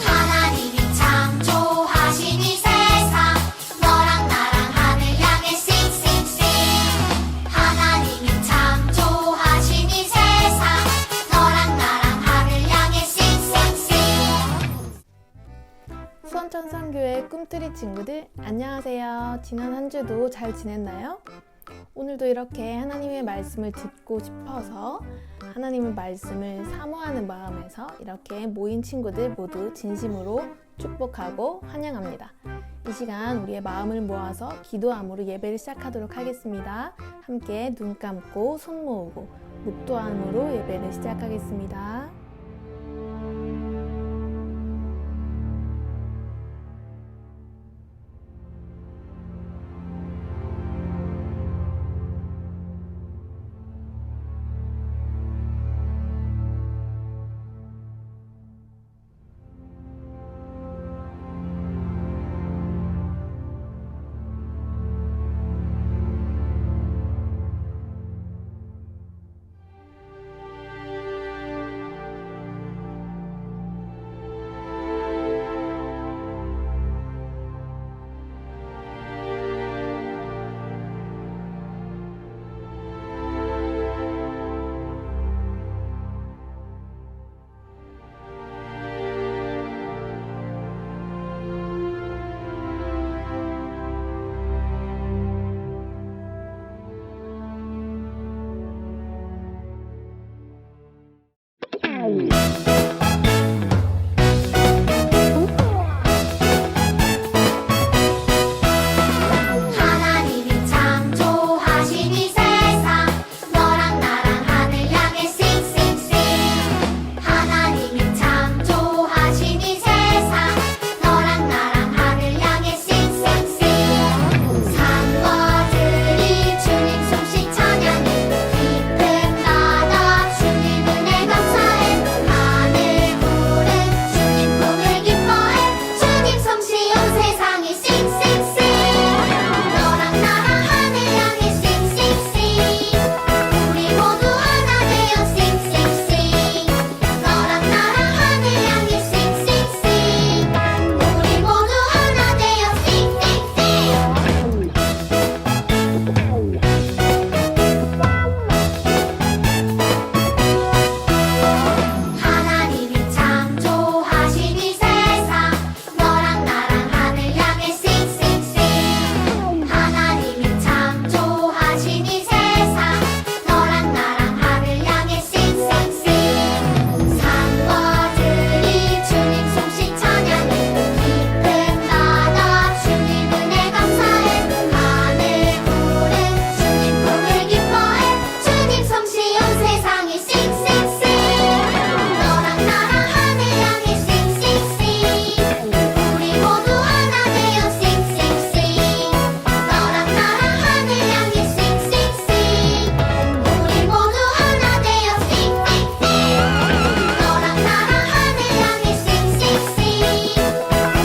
하나님이 창조하신 이 세상 너랑 나랑 하늘 향해 싱싱싱 하나님이 창조하신 이 세상 너랑 나랑 하늘 향해 싱싱싱 수원천성교회 꿈틀이 친구들 안녕하세요. 지난 한 주도 잘 지냈나요? 오늘도 이렇게 하나님의 말씀을 듣고 싶어서 하나님의 말씀을 사모하는 마음에서 이렇게 모인 친구들 모두 진심으로 축복하고 환영합니다. 이 시간 우리의 마음을 모아서 기도함으로 예배를 시작하도록 하겠습니다. 함께 눈 감고 손 모으고 묵도함으로 예배를 시작하겠습니다. 하나님이 창조하신 이 세상 너랑 나랑 하늘 향해 싱싱싱 하나님이 창조하신 이 세상 너랑 나랑 하늘 향해 싱싱싱 산과 들이 주님 솜씨 찬양해 깊은 바다 주님 은혜 감사해 하늘 구름 주님 꿈을 기뻐해 주님 솜씨 온 세상에 싱싱싱 너랑 나랑 하늘 향해 싱싱싱 우리 모두 하나 되어 싱싱싱 너랑 나랑 하늘 향해 싱싱싱 우리 모두 하나 되어 하나님이 창조하신 이 세상 너랑 나랑 하늘 향해 싱싱싱 하나님이 창조하신 이 세상 너랑 나랑 하늘 향해 싱싱싱 산과 들이 주님 솜씨 찬양해 깊은 바다 주님 은혜 감사해 하늘 구름 주님 꿈을 기뻐해 주님 솜씨 온 세상에 싱싱싱 너랑 나랑 하늘 향해 싱싱싱 우리 모두 하나 되어 싱싱싱 너랑 나랑 하늘 향해 싱싱싱 우리 모두 하나 되어 싱싱싱 너랑 나랑 하늘 향해 싱싱싱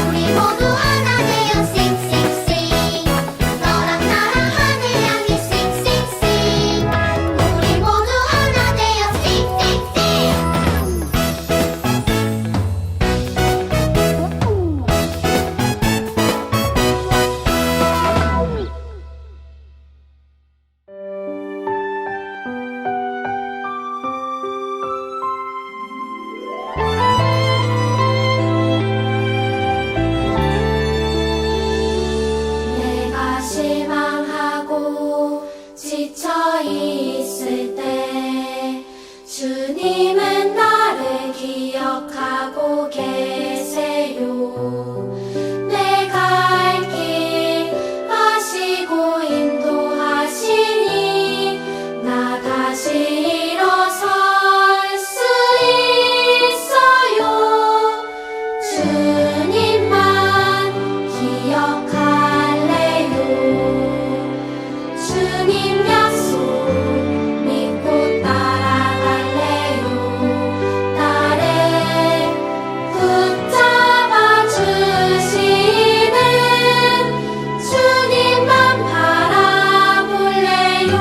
우리 모두 하나 되어 싱싱싱 너랑 나랑 하늘 향해 싱싱싱 우리 모두 하나 되어 싱싱싱 내가 실망하고 지쳐 있을 때 주님은 나를 기억하고 계세요. 내 갈 길 아시고 인도하시니 나 다시 일어설 수 있어요. 주님만 기억할래요. 주님 약속 믿고 따라갈래요. 나를 붙잡아 주시는 주님만 바라볼래요.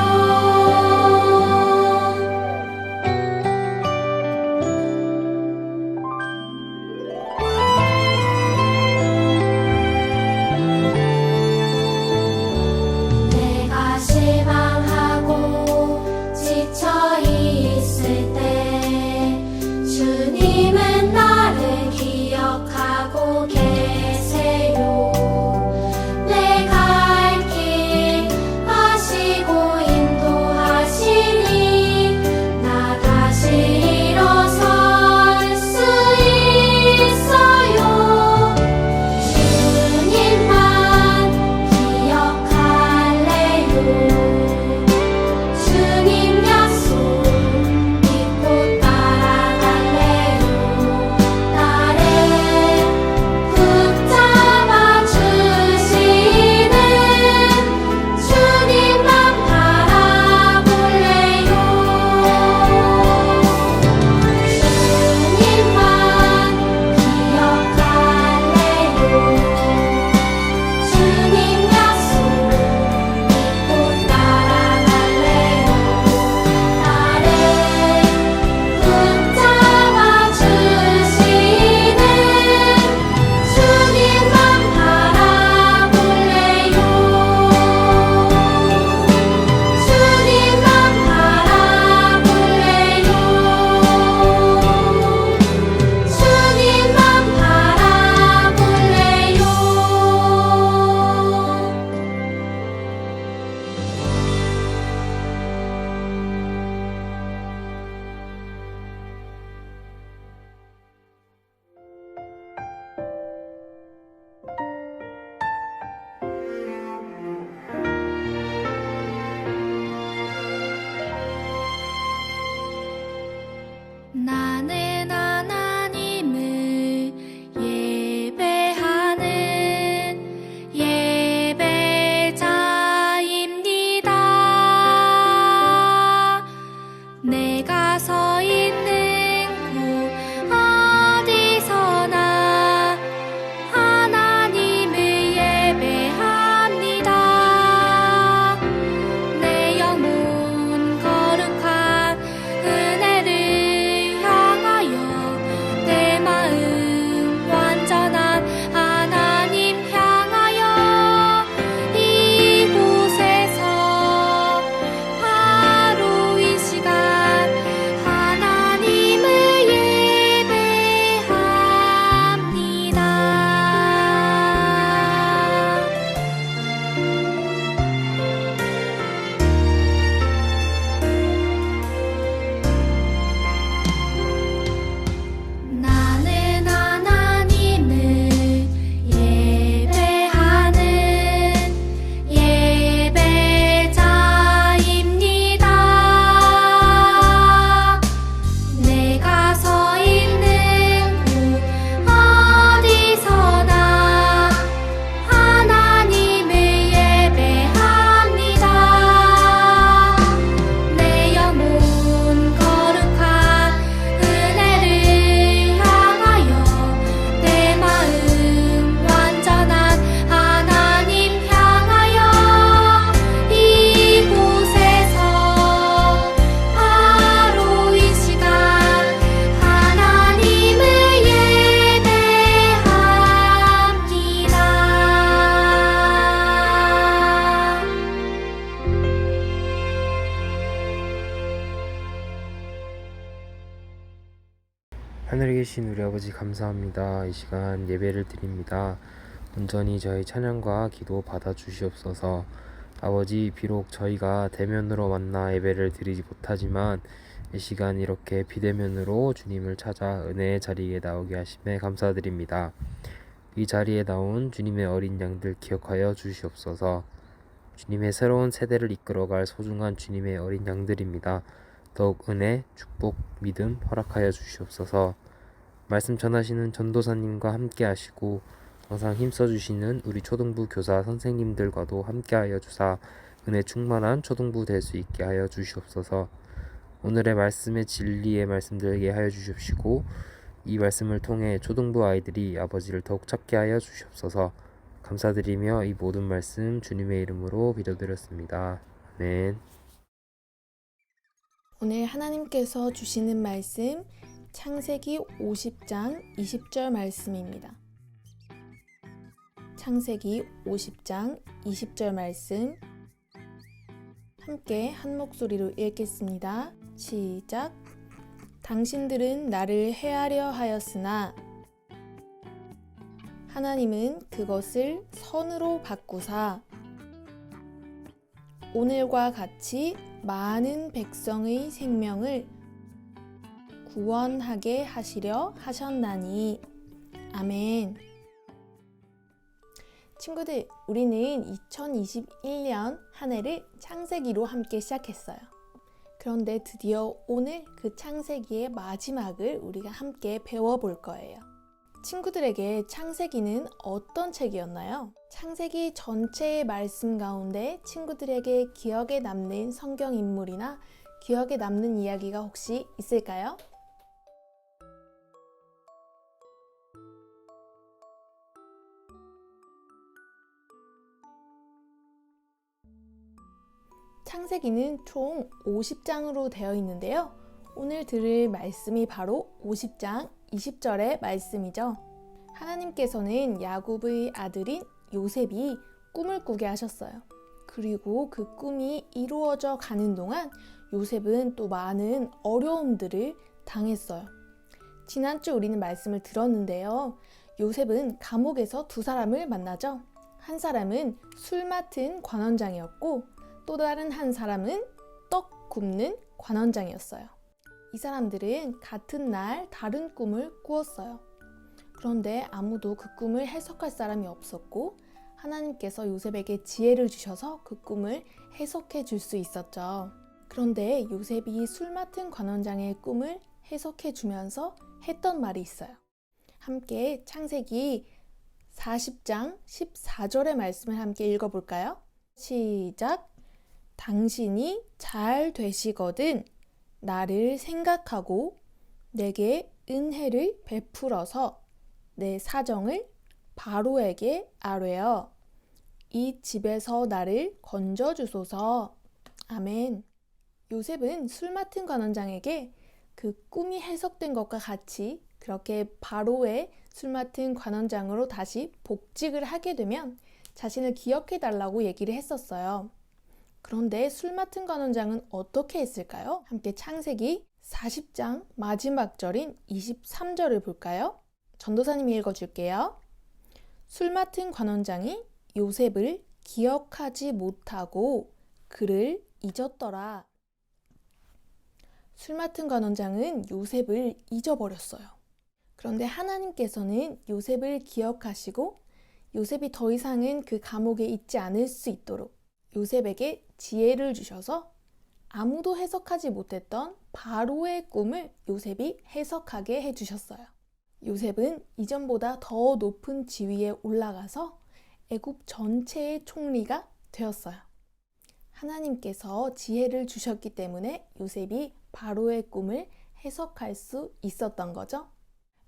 하늘에 계신 우리 아버지 감사합니다. 이 시간 예배를 드립니다. 온전히 저희 찬양과 기도 받아 주시옵소서. 아버지, 비록 저희가 대면으로 만나 예배를 드리지 못하지만 이 시간 이렇게 비대면으로 주님을 찾아 은혜의 자리에 나오게 하심에 감사드립니다. 이 자리에 나온 주님의 어린 양들 기억하여 주시옵소서. 주님의 새로운 세대를 이끌어갈 소중한 주님의 어린 양들입니다. 더욱 은혜, 축복, 믿음 허락하여 주시옵소서. 말씀 전하시는 전도사님과 함께 하시고 항상 힘써주시는 우리 초등부 교사 선생님들과도 함께하여 주사 은혜 충만한 초등부 될 수 있게 하여 주시옵소서. 오늘의 말씀의 진리의 말씀 들게 하여 주십시고 이 말씀을 통해 초등부 아이들이 아버지를 더욱 찾게 하여 주시옵소서. 감사드리며 이 모든 말씀 주님의 이름으로 비도드렸습니다. 아멘. 오늘 하나님께서 주시는 말씀 창세기 50장 20절 말씀입니다. 창세기 50장 20절 말씀 함께 한 목소리로 읽겠습니다. 시작. 당신들은 나를 해하려 하였으나 하나님은 그것을 선으로 바꾸사 오늘과 같이 많은 백성의 생명을 구원하게 하시려 하셨나니. 아멘. 친구들, 우리는 2021년 한 해를 창세기로 함께 시작했어요. 그런데 드디어 오늘 그 창세기의 마지막을 우리가 함께 배워볼 거예요. 친구들에게 창세기는 어떤 책이었나요? 창세기 전체의 말씀 가운데 친구들에게 기억에 남는 성경 인물이나 기억에 남는 이야기가 혹시 있을까요? 창세기는 총 50장으로 되어 있는데요. 오늘 들을 말씀이 바로 50장 20절의 말씀이죠. 하나님께서는 야곱의 아들인 요셉이 꿈을 꾸게 하셨어요. 그리고 그 꿈이 이루어져 가는 동안 요셉은 또 많은 어려움들을 당했어요. 지난주 우리는 말씀을 들었는데요. 요셉은 감옥에서 두 사람을 만나죠. 한 사람은 술 맡은 관원장이었고 또 다른 한 사람은 떡 굽는 관원장이었어요. 이 사람들은 같은 날 다른 꿈을 꾸었어요. 그런데 아무도 그 꿈을 해석할 사람이 없었고 하나님께서 요셉에게 지혜를 주셔서 그 꿈을 해석해 줄 수 있었죠. 그런데 요셉이 술 맡은 관원장의 꿈을 해석해 주면서 했던 말이 있어요. 함께 창세기 40장 14절의 말씀을 함께 읽어볼까요? 시작! 당신이 잘 되시거든 나를 생각하고 내게 은혜를 베풀어서 내 사정을 바로에게 아뢰어 이 집에서 나를 건져주소서. 아멘. 요셉은 술 맡은 관원장에게 그 꿈이 해석된 것과 같이 그렇게 바로의 술 맡은 관원장으로 다시 복직을 하게 되면 자신을 기억해 달라고 얘기를 했었어요. 그런데 술 맡은 관원장은 어떻게 했을까요? 함께 창세기 40장 마지막 절인 23절을 볼까요? 전도사님이 읽어줄게요. 술 맡은 관원장이 요셉을 기억하지 못하고 그를 잊었더라. 술 맡은 관원장은 요셉을 잊어버렸어요. 그런데 하나님께서는 요셉을 기억하시고 요셉이 더 이상은 그 감옥에 있지 않을 수 있도록 요셉에게 지혜를 주셔서 아무도 해석하지 못했던 바로의 꿈을 요셉이 해석하게 해주셨어요. 요셉은 이전보다 더 높은 지위에 올라가서 애굽 전체의 총리가 되었어요. 하나님께서 지혜를 주셨기 때문에 요셉이 바로의 꿈을 해석할 수 있었던 거죠.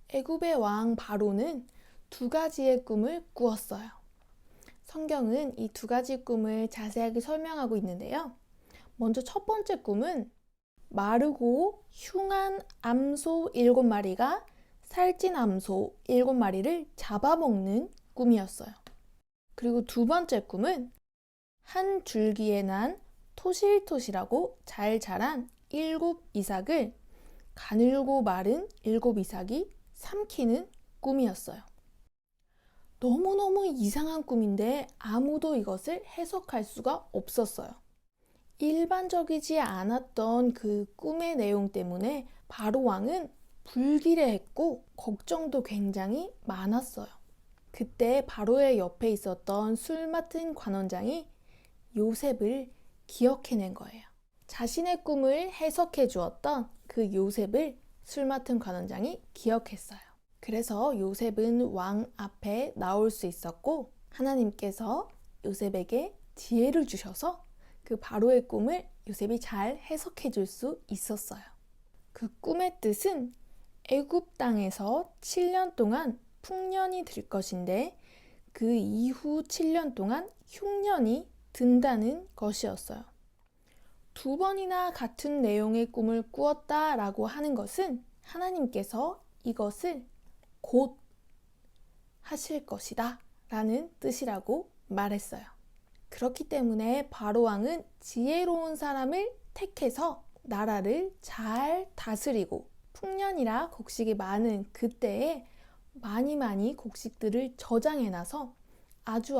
애굽의 왕 바로는 두 가지의 꿈을 꾸었어요. 성경은 이 두 가지 꿈을 자세하게 설명하고 있는데요. 먼저 첫 번째 꿈은 마르고 흉한 암소 7마리가 살찐 암소 7마리를 잡아먹는 꿈이었어요. 그리고 두 번째 꿈은 한 줄기에 난 토실토실하고 잘 자란 7 이삭을 가늘고 마른 7 이삭이 삼키는 꿈이었어요. 너무너무 이상한 꿈인데 아무도 이것을 해석할 수가 없었어요. 일반적이지 않았던 그 꿈의 내용 때문에 바로 왕은 불길해했고 걱정도 굉장히 많았어요. 그때 바로의 옆에 있었던 술 맡은 관원장이 요셉을 기억해낸 거예요. 자신의 꿈을 해석해 주었던 그 요셉을 술 맡은 관원장이 기억했어요. 그래서 요셉은 왕 앞에 나올 수 있었고 하나님께서 요셉에게 지혜를 주셔서 그 바로의 꿈을 요셉이 잘 해석해 줄 수 있었어요. 그 꿈의 뜻은 애굽 땅에서 7년 동안 풍년이 들 것인데 그 이후 7년 동안 흉년이 든다는 것이었어요. 2번이나 같은 내용의 꿈을 꾸었다라고 하는 것은 하나님께서 이것을 곧 하실 것이다 라는 뜻이라고 말했어요. 그렇기 때문에 바로 왕은 지혜로운 사람을 택해서 나라를 잘 다스리고 풍년이라 곡식이 많은 그때에 많이 곡식들을 저장해놔서 아주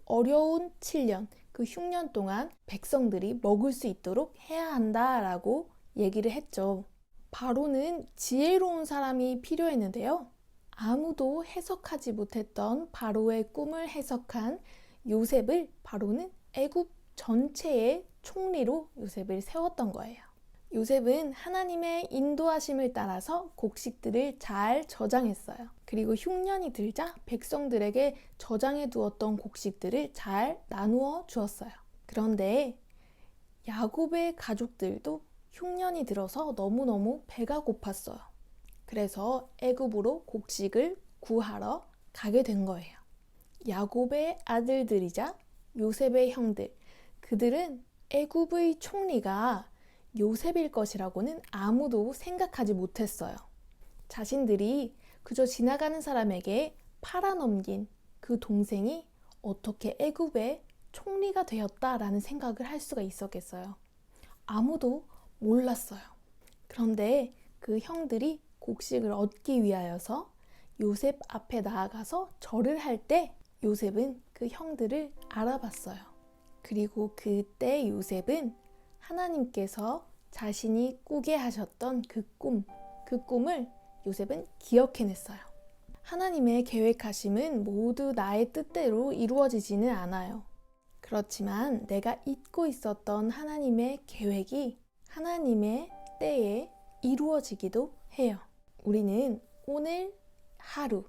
어려운 7년, 그 흉년 동안 백성들이 먹을 수 있도록 해야 한다라고 얘기를 했죠. 바로는 지혜로운 사람이 필요했는데요. 아무도 해석하지 못했던 바로의 꿈을 해석한 요셉을 바로는 애굽 전체의 총리로 요셉을 세웠던 거예요. 요셉은 하나님의 인도하심을 따라서 곡식들을 잘 저장했어요. 그리고 흉년이 들자 백성들에게 저장해 두었던 곡식들을 잘 나누어 주었어요. 그런데 야곱의 가족들도 흉년이 들어서 너무너무 배가 고팠어요. 그래서 애굽으로 곡식을 구하러 가게 된 거예요. 야곱의 아들들이자 요셉의 형들, 그들은 애굽의 총리가 요셉일 것이라고는 아무도 생각하지 못했어요. 자신들이 그저 지나가는 사람에게 팔아넘긴 그 동생이 어떻게 애굽의 총리가 되었다라는 생각을 할 수가 있었겠어요. 아무도 몰랐어요. 그런데 그 형들이 곡식을 얻기 위하여서 요셉 앞에 나아가서 절을 할 때 요셉은 그 형들을 알아봤어요. 그리고 그때 요셉은 하나님께서 자신이 꾸게 하셨던 그 꿈을 요셉은 기억해냈어요. 하나님의 계획하심은 모두 나의 뜻대로 이루어지지는 않아요. 그렇지만 내가 잊고 있었던 하나님의 계획이 하나님의 때에 이루어지기도 해요. 우리는 오늘 하루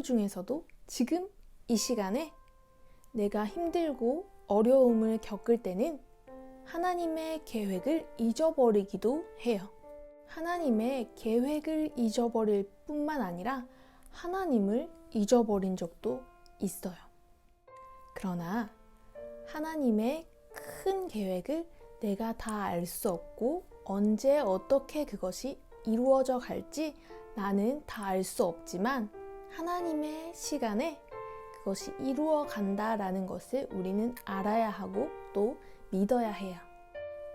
중에서도 지금 이 시간에 내가 힘들고 어려움을 겪을 때는 하나님의 계획을 잊어버리기도 해요. 하나님의 계획을 잊어버릴 뿐만 아니라 하나님을 잊어버린 적도 있어요. 그러나 하나님의 큰 계획을 내가 다 알 수 없고 언제 어떻게 그것이 이루어져 갈지 나는 다 알 수 없지만 하나님의 시간에 그것이 이루어 간다라는 것을 우리는 알아야 하고 또 믿어야 해요.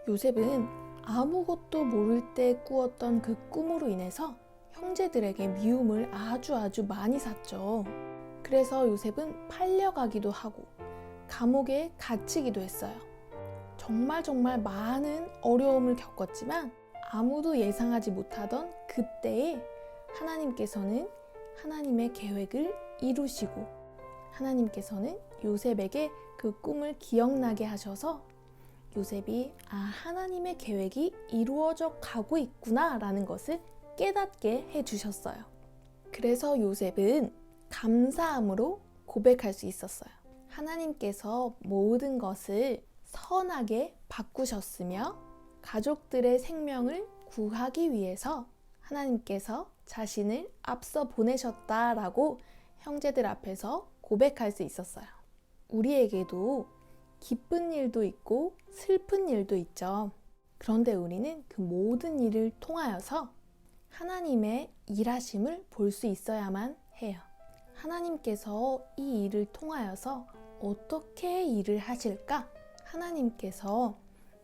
요셉은 아무것도 모를 때 꾸었던 그 꿈으로 인해서 형제들에게 미움을 아주 많이 샀죠. 그래서 요셉은 팔려가기도 하고 감옥에 갇히기도 했어요. 정말 많은 어려움을 겪었지만 아무도 예상하지 못하던 그때에 하나님께서는 하나님의 계획을 이루시고 하나님께서는 요셉에게 그 꿈을 기억나게 하셔서 요셉이 하나님의 계획이 이루어져 가고 있구나 라는 것을 깨닫게 해주셨어요. 그래서 요셉은 감사함으로 고백할 수 있었어요. 하나님께서 모든 것을 선하게 바꾸셨으며 가족들의 생명을 구하기 위해서 하나님께서 자신을 앞서 보내셨다라고 형제들 앞에서 고백할 수 있었어요. 우리에게도 기쁜 일도 있고 슬픈 일도 있죠. 그런데 우리는 그 모든 일을 통하여서 하나님의 일하심을 볼 수 있어야만 해요. 하나님께서 이 일을 통하여서 어떻게 일을 하실까? 하나님께서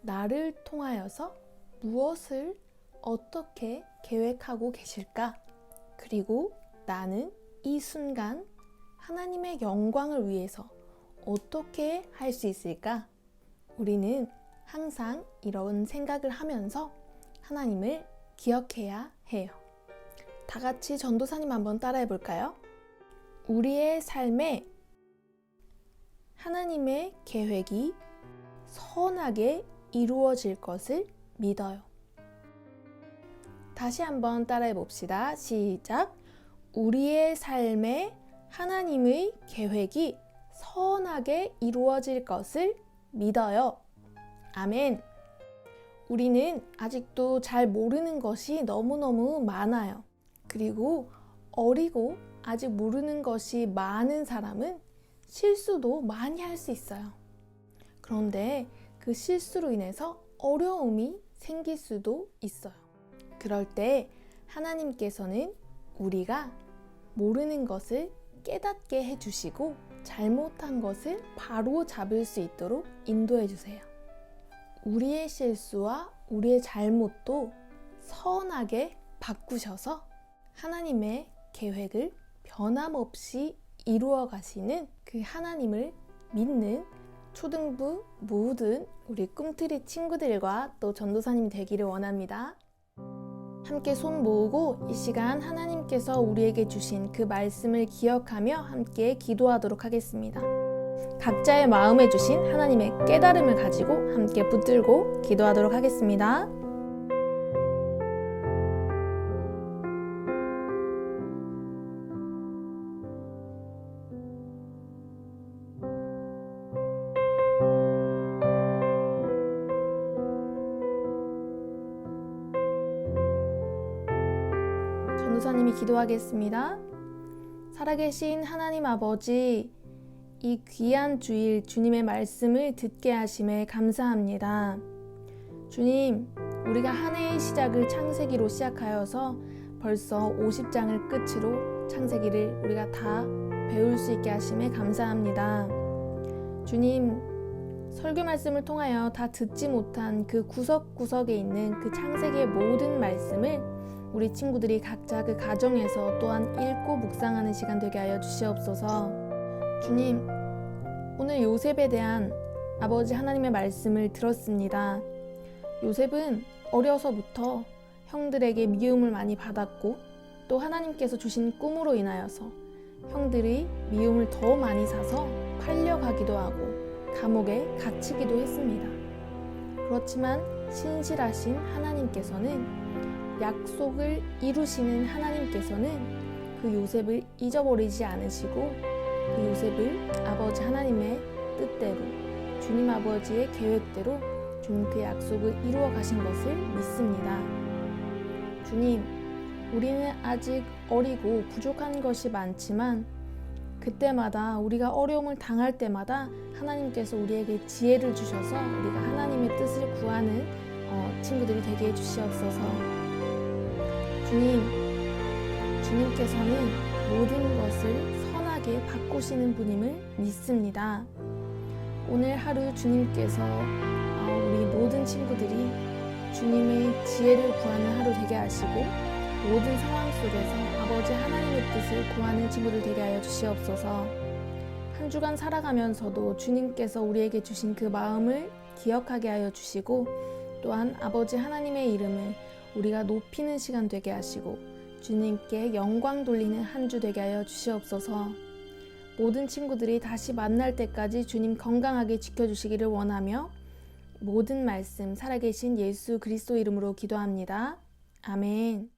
나를 통하여서 무엇을 어떻게 계획하고 계실까? 그리고 나는 이 순간 하나님의 영광을 위해서 어떻게 할 수 있을까? 우리는 항상 이런 생각을 하면서 하나님을 기억해야 해요. 다 같이 전도사님 한번 따라해 볼까요? 우리의 삶에 하나님의 계획이 선하게 이루어질 것을 믿어요. 다시 한번 따라해 봅시다. 시작. 우리의 삶에 하나님의 계획이 선하게 이루어질 것을 믿어요. 아멘. 우리는 아직도 잘 모르는 것이 너무너무 많아요. 그리고 어리고 아직 모르는 것이 많은 사람은 실수도 많이 할 수 있어요. 그런데 그 실수로 인해서 어려움이 생길 수도 있어요. 그럴 때 하나님께서는 우리가 모르는 것을 깨닫게 해주시고 잘못한 것을 바로 잡을 수 있도록 인도해 주세요. 우리의 실수와 우리의 잘못도 선하게 바꾸셔서 하나님의 계획을 변함없이 이루어 가시는 그 하나님을 믿는 초등부 모든 우리 꿈트리 친구들과 또 전도사님이 되기를 원합니다. 함께 손 모으고 이 시간 하나님께서 우리에게 주신 그 말씀을 기억하며 함께 기도하도록 하겠습니다. 각자의 마음에 주신 하나님의 깨달음을 가지고 함께 붙들고 기도하도록 하겠습니다. 전도사님이 기도하겠습니다. 살아계신 하나님 아버지, 이 귀한 주일 주님의 말씀을 듣게 하심에 감사합니다. 주님, 우리가 한 해의 시작을 창세기로 시작하여서 벌써 50장을 끝으로 창세기를 우리가 다 배울 수 있게 하심에 감사합니다. 주님, 설교 말씀을 통하여 다 듣지 못한 그 구석구석에 있는 그 창세기의 모든 말씀을 우리 친구들이 각자 그 가정에서 또한 읽고 묵상하는 시간 되게 하여 주시옵소서. 주님, 오늘 요셉에 대한 아버지 하나님의 말씀을 들었습니다. 요셉은 어려서부터 형들에게 미움을 많이 받았고 또 하나님께서 주신 꿈으로 인하여서 형들이 미움을 더 많이 사서 팔려가기도 하고 감옥에 갇히기도 했습니다. 그렇지만 신실하신 하나님께서는 약속을 이루시는 하나님께서는 그 요셉을 잊어버리지 않으시고 그 요셉을 아버지 하나님의 뜻대로 주님 아버지의 계획대로 주님 그 약속을 이루어 가신 것을 믿습니다. 주님, 우리는 아직 어리고 부족한 것이 많지만 그때마다 우리가 어려움을 당할 때마다 하나님께서 우리에게 지혜를 주셔서 우리가 하나님의 뜻을 구하는 친구들이 되게 해주시옵소서. 주님, 주님께서는 모든 것을 선하게 바꾸시는 분임을 믿습니다. 오늘 하루 주님께서 우리 모든 친구들이 주님의 지혜를 구하는 하루 되게 하시고 모든 상황 속에서 아버지 하나님의 뜻을 구하는 친구들 되게 하여 주시옵소서. 한 주간 살아가면서도 주님께서 우리에게 주신 그 마음을 기억하게 하여 주시고 또한 아버지 하나님의 이름을 우리가 높이는 시간 되게 하시고 주님께 영광 돌리는 한 주 되게 하여 주시옵소서. 모든 친구들이 다시 만날 때까지 주님 건강하게 지켜주시기를 원하며 모든 말씀 살아계신 예수 그리스도 이름으로 기도합니다. 아멘.